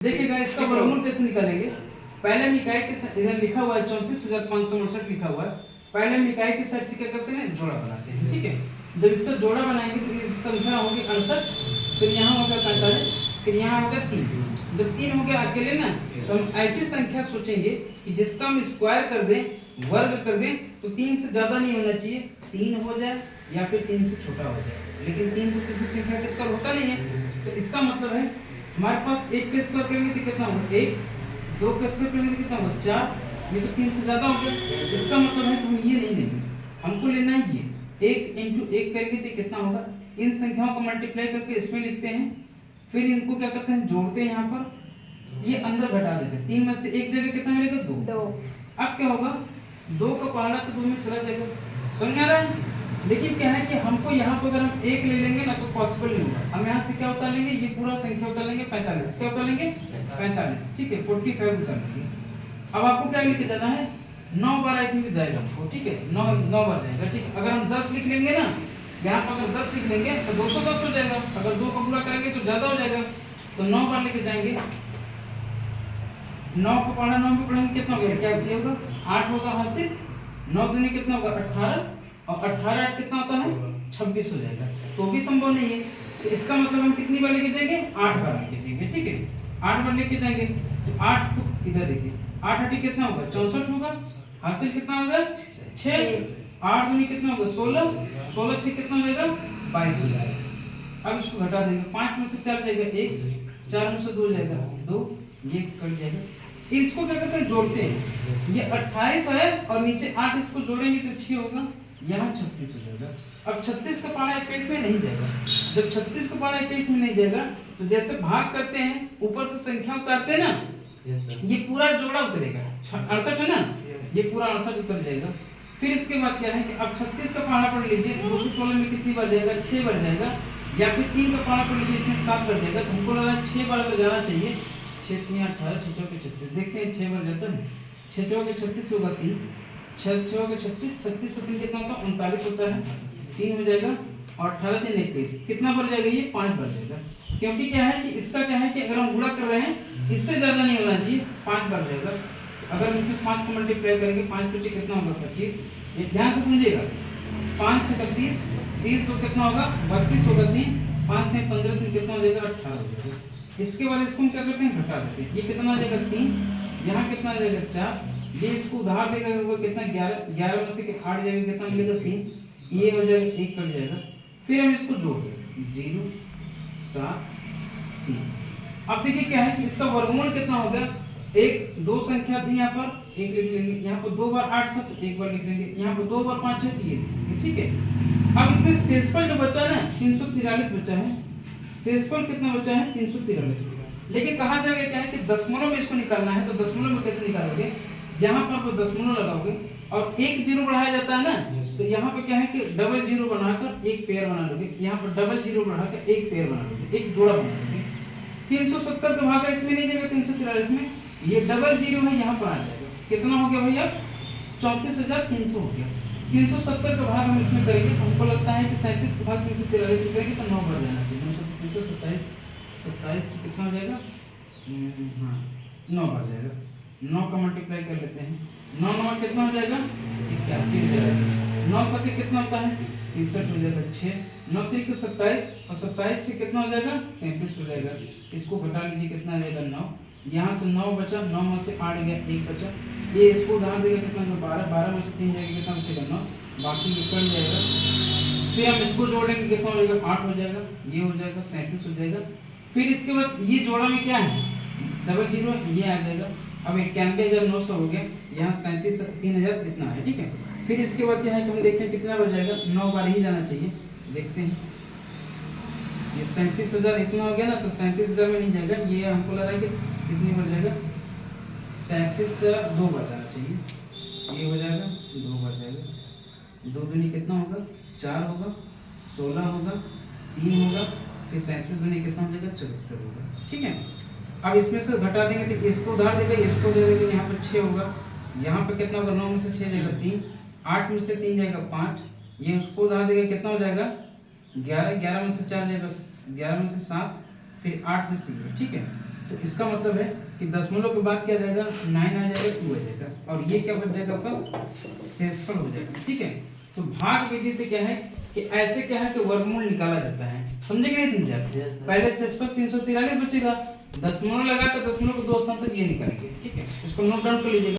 देखिएगा इसका वर्गमूल कैसे निकालेंगे। पहले हम इकाई के इधर लिखा हुआ है 34,569 लिखा हुआ है। पहले हम इकाई की साइड से क्या करते हैं, जोड़ा बनाते हैं। ठीक है, जब इसका जोड़ा बनाएंगे तो ये संख्या होगी 68, फिर यहाँ होगा 45, फिर यहाँ होगा 3। जब 3 हो गया अकेले ना, तो हम ऐसी संख्या सोचेंगे कि जिसका हम स्क्वायर कर दें, वर्ग कर दें, तो 3 से ज्यादा नहीं होना चाहिए, 3 हो जाए या फिर 3 से छोटा हो जाए, लेकिन 3 तो किसी संख्या का स्क्वायर होता नहीं है। तो इसका मतलब है हमारे पास 1 का स्क्वायर करेंगे तो कितना होगा 1, 2 का स्क्वायर करेंगे तो कितना होगा 4, ये तो 3 से ज्यादा हो गया। इसका मतलब है कि हम ये नहीं लेंगे, हमको लेना है ये 1 × 1 करेंगे तो कितना होगा, इन संख्याओं को मल्टीप्लाई करके इसमें लिखते हैं, फिर इनको क्या करते हैं जोड़ते हैं, यहाँ पर ये अंदर घटा देते हैं। 3 में से एक जगह कितना मिलेगा 2। अब क्या होगा, 2 का पहाड़ा तो 2 में चला जाएगा, समझ आ रहा है। लेकिन क्या है कि हमको यहाँ पर अगर हम 1 ले लेंगे ना तो पॉसिबल नहीं होगा। हम यहाँ से क्या उतार लेंगे, ये पूरा संख्या उतार लेंगे 45, क्या उतार लेंगे 45, ठीक है 45 उतार लेंगे। अब आपको क्या लेके जाना है, 9 बार आई थिंक जाएगा आपको, ठीक है 9 बार जाएगा। ठीक है, अगर हम 10 लिख लेंगे ना, यहाँ पर अगर 10 लिख लेंगे तो 210 हो जाएगा, अगर 2 का पूरा करेंगे तो ज्यादा हो जाएगा, तो 9 बार लेके जाएंगे। 9 को पढ़ा 9 को पढ़ेंगे कितना होगा 81 होगा, 8 होगा हासिल, 9 दूनी कितना होगा 18, और 18 8 कितना होता है 26 हो जाएगा, तो भी संभव नहीं है। तो इसका मतलब हम कितनी बार लेके जाएंगे, 8 बार लेके जाएंगे। ठीक है, 8 बार लेके जाएंगे तो 8 को इधर देखिए, 8 8 कितना होगा 64 होगा, हासिल कितना होगा 6, 8 दूनी कितना होगा 16, 16 6 कितना हो जाएगा 22 हो जाएगा। अब इसको घटा देंगे, 5 में से 4 जाएगा 1, 4 में से 2 जाएगा 2, ये कट जाएगा। इसको क्या करते हैं जोड़ते हैं, ये 28 है और नीचे 8 इसको जोड़ेंगे तो 6 होगा, यहाँ 36 हो जाएगा। अब 36 का पारा 21 में नहीं जाएगा, जब 36 का पारा 21 में नहीं जाएगा तो जैसे भाग करते हैं ऊपर से संख्या उतारते हैं ना, ये पूरा जोड़ा उतरेगा, 68 है ना, ये पूरा 68 उतर जाएगा। फिर इसके बाद क्या है कि अब 36 का पारा पढ़ लीजिए, 216 में कितनी बार जाएगा 6 बार जाएगा, या फिर 3 का पारा पढ़ लीजिए, इसमें 7 बार जाएगा। तो हमको लगा 6 बार तो जाना चाहिए, 6 3 18, 6 4 36, देखते हैं 6 बार जाता है, 6 4 36 होगा 3, 6 6 के 36, 36 से 3 कितना होता है 39 होता है, 3 हो जाएगा, और 18 3 21 कितना बार जाएगा, ये 5 बार जाएगा। क्योंकि क्या है कि इसका क्या है कि अगर हम गुणा कर रहे हैं इससे ज्यादा नहीं होना चाहिए, 5 बार जाएगा। अगर हम इसमें 5 को मल्टीप्लाई करेंगे, 5 5 कितना होगा 25, ये ध्यान से समझिएगा, 5 से 30, 30 तो कितना होगा 32 होगा, 3 5 से 15 3 कितना हो जाएगा 18 हो जाएगा। इसके बाद इसको हम क्या करते हैं घटा देते हैं, ये कितना आ जाएगा 3, यहाँ कितना आ जाएगा 4, ये इसको उधार देगा कितना 11 में से 8 जाएगा कितना मिलेगा 3, ये हो जाएगा 1 कट जाएगा। फिर हम इसको जोड़ देंगे 0 7 3। अब देखिए क्या है कि इसका वर्गमूल कितना हो गया, 1 2 संख्या थी यहाँ पर 1 लिख लेंगे, यहाँ पर 2 बार 8 था तो 1 बार लिख लेंगे, यहाँ पर 2 बार 5 है तो ये, ठीक है। अब इसमें शेषफल जो बचा ना 343 बचा है, शेषफल कितना बचा है 343, लेकिन कहा जाएगा क्या है कि दशमलव में इसको निकालना है, तो दशमलव में कैसे निकालोगे, यहाँ पर आप दशमलव लगाओगे और एक जीरो बढ़ाया जाता है ना, तो यहाँ पे क्या है कि डबल जीरो बनाकर एक पेयर बना लोगे, यहाँ पर डबल जीरो बढ़ाकर एक पेयर बना लोगे, एक जोड़ा बना लोगे। 370 का भागा इसमें नहीं देगा 343 में, ये डबल जीरो है यहाँ पर आ जाएगा, कितना हो गया भैया 34,300 हो गया। 370 का भाग हम इसमें करेंगे, हमको लगता है कि 37 का भाग 343 में करेंगे तो 9 बढ़ जाना चाहिए, 27 कितना हो जाएगा, हाँ 9 बढ़ जाएगा, 9 का मल्टीप्लाई कर लेते हैं, 9 9 कितना हो जाएगा 81 हो जाएगा, 9 7 कितना होता है 63 हो जाएगा, 6 9 3 27, और 27 से कितना हो जाएगा 33 हो जाएगा। इसको घटा लीजिए कितना आ जाएगा 9, यहाँ से 9 बचा, 9 में से 8 गया 1 बचा, ये इसको उधार देगा कितना 12, 12 में से 3 जाएगा कितना बचेगा 9, बाकी ये कट जाएगा। फिर हम इसको जोड़ेंगे कितना हो जाएगा 8 हो जाएगा, ये हो जाएगा 37 हो जाएगा। फिर इसके बाद ये जोड़ा में क्या है डबल जीरो, ये आ जाएगा। अब 91,900 हो गया, यहाँ 37 3000 कितना है, ठीक है। फिर इसके बाद क्या है कि हम देखते हैं कितना बार जाएगा, 9 बार ही जाना चाहिए, देखते हैं ये 37,000 इतना हो गया ना, तो 37,000 में नहीं जाएगा, ये हमको लग रहा है कि कितनी बार जाएगा 37,000 2 बार जाना चाहिए, ये हो जाएगा 2 बार जाएगा, 2 दूनी कितना होगा 4 होगा, 16 होगा, 3 होगा, फिर 37 दूनी कितना हो जाएगा 74 होगा, ठीक है। अब इसमें से घटा देंगे तो इसको उधार देगा, इसको दे देंगे, यहाँ पर 6 होगा, यहाँ पे कितना होगा 9 में से 6 जाएगा 3, 8 में से 3 जाएगा 5, ये उसको उधार देगा कितना हो जाएगा 11, 11 में से 4 जाएगा 11 में से 7, फिर 8 में से, ठीक है। तो इसका मतलब है कि दशमलव के बाद क्या आ जाएगा 9 आ जाएगा 2 आ जाएगा और ये क्या बच जाएगा आपका शेषफल हो जाएगा। ठीक है, तो भाग विधि से क्या है कि ऐसे क्या है कि वर्गमूल निकाला जाता है। समझे कि नहीं समझे? पहले शेषफल 343 बचेगा, दशमलव लगा कर दशमलव के 2 स्थान तक ये निकालेंगे। ठीक है, इसको नोट डाउन कर लीजिएगा।